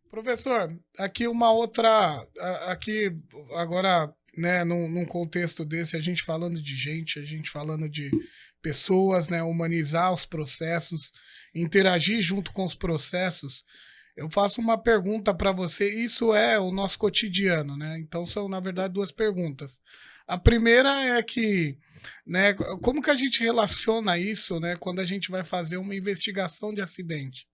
Professor, aqui uma outra, aqui agora, né, num contexto desse, a gente falando de gente, a gente falando de pessoas, né, humanizar os processos, interagir junto com os processos. Eu faço uma pergunta para você, isso é o nosso cotidiano, né? Então são, na verdade, duas perguntas. A primeira é que, né, como que a gente relaciona isso, né, quando a gente vai fazer uma investigação de acidente?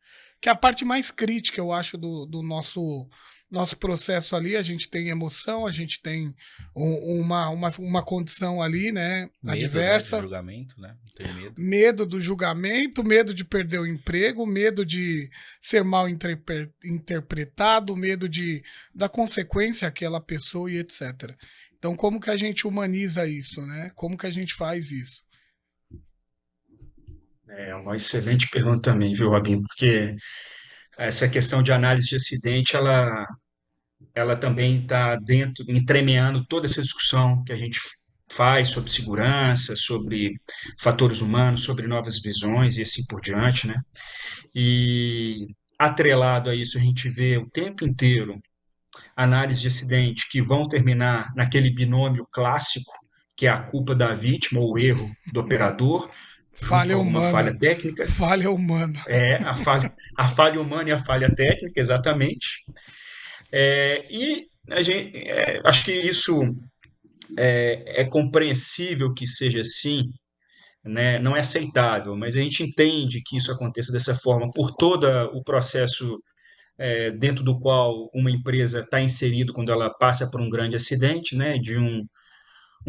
Que é a parte mais crítica, eu acho, do nosso processo ali. A gente tem emoção, a gente tem uma condição ali, né, Medo, né, de adversa, julgamento, né? Tem medo. medo do julgamento, medo de perder o emprego, medo de ser mal interpretado, medo da consequência àquela pessoa e etc. Então, como que a gente humaniza isso, né? Como que a gente faz isso? É uma excelente pergunta também, viu, Robin? Porque essa questão de análise de acidente, ela também está dentro, entremeando toda essa discussão que a gente faz sobre segurança, sobre fatores humanos, sobre novas visões e assim por diante, né? E atrelado a isso, a gente vê o tempo inteiro análise de acidente que vão terminar naquele binômio clássico, que é a culpa da vítima ou o erro do operador, junto com Falha alguma falha humana. técnica. Falha humana. É a falha humana e a falha técnica, exatamente. E acho que isso é compreensível que seja assim, né? Não é aceitável, mas a gente entende que isso aconteça dessa forma por todo o processo dentro do qual uma empresa está inserido quando ela passa por um grande acidente, né? De um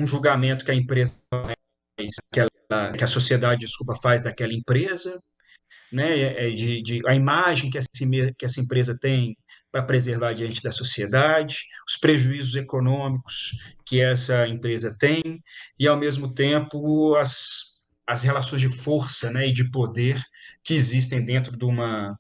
julgamento que a empresa que a sociedade, desculpa, faz daquela empresa, né, a imagem que essa empresa tem para preservar diante da sociedade, os prejuízos econômicos que essa empresa tem, e, ao mesmo tempo, as relações de força, né, e de poder que existem dentro de uma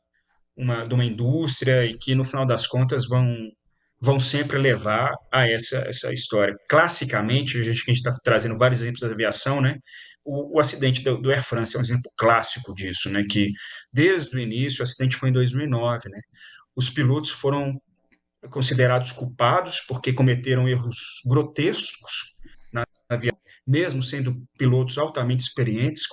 indústria e que, no final das contas, vão sempre levar a essa história. Classicamente, a gente está trazendo vários exemplos da aviação, né? O acidente do Air France é um exemplo clássico disso, né? Que desde o início, o acidente foi em 2009, né? Os pilotos foram considerados culpados porque cometeram erros grotescos na aviação, mesmo sendo pilotos altamente experientes,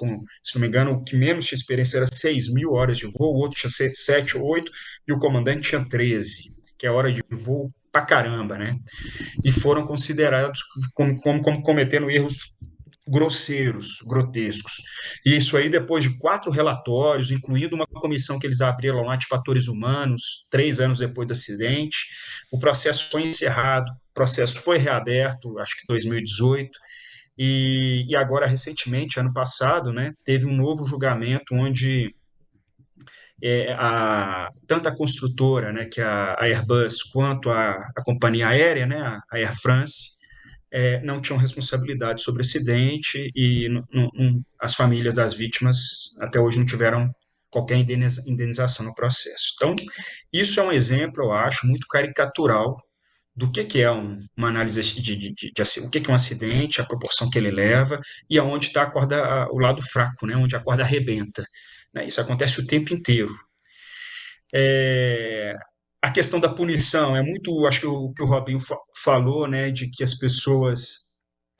se não me engano, o que menos tinha experiência era 6.000 horas de voo, o outro tinha 7 ou 8, e o comandante tinha 13, que é hora de voo pra caramba, né? E foram considerados como cometendo erros grosseiros, grotescos. E isso aí, depois de 4 relatórios, incluindo uma comissão que eles abriram lá de fatores humanos, 3 anos depois do acidente, o processo foi encerrado, o processo foi reaberto, acho que em 2018, e agora, recentemente, ano passado, né, teve um novo julgamento onde tanto a construtora, né, que é a Airbus, quanto a companhia aérea, né, a Air France, não tinham responsabilidade sobre o acidente e as famílias das vítimas até hoje não tiveram qualquer indenização no processo. Então, isso é um exemplo, eu acho, muito caricatural do que é uma análise o que é um acidente, a proporção que ele leva e aonde está o lado fraco, né, onde a corda arrebenta. Né? Isso acontece o tempo inteiro. É, a questão da punição é muito, acho que o Robinho falou, né, de que as pessoas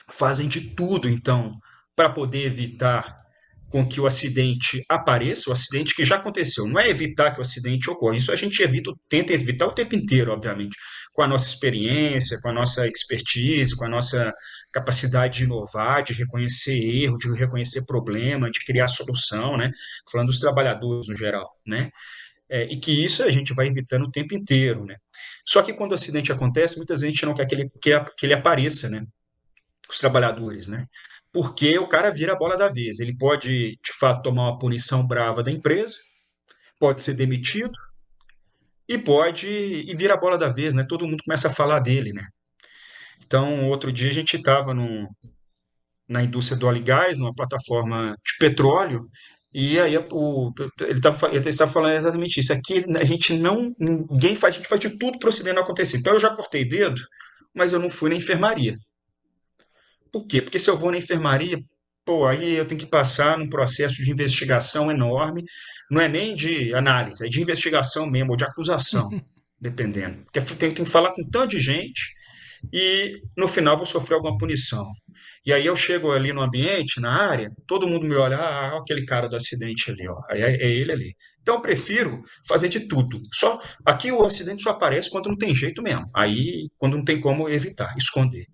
fazem de tudo, então, para poder evitar com que o acidente apareça, o acidente que já aconteceu. Não é evitar que o acidente ocorra, isso a gente tenta evitar o tempo inteiro, obviamente, com a nossa experiência, com a nossa expertise, com a nossa capacidade de inovar, de reconhecer erro, de reconhecer problema, de criar solução, né? Falando dos trabalhadores no geral, né? E que isso a gente vai evitando o tempo inteiro, né? Só que quando o acidente acontece, muita gente não quer que ele apareça, né? Os trabalhadores, né? Porque o cara vira a bola da vez. Ele pode, de fato, tomar uma punição brava da empresa, pode ser demitido e pode e vira a bola da vez, né? Todo mundo começa a falar dele, né? Então, outro dia a gente estava na indústria do óleo e gás, numa plataforma de petróleo, e aí ele estava falando exatamente isso. Aqui a gente não, ninguém faz, a gente faz de tudo para o acidente não acontecer. Então eu já cortei dedo, mas eu não fui na enfermaria. Por quê? Porque se eu vou na enfermaria, pô, aí eu tenho que passar num processo de investigação enorme, não é nem de análise, é de investigação mesmo, ou de acusação. dependendo. Porque tem que falar com tanta gente e no final vou sofrer alguma punição. E aí eu chego ali no ambiente, na área, todo mundo me olha, aquele cara do acidente ali, ó, aí é ele ali. Então eu prefiro fazer de tudo. Só aqui o acidente só aparece quando não tem jeito mesmo. Aí quando não tem como evitar, esconder.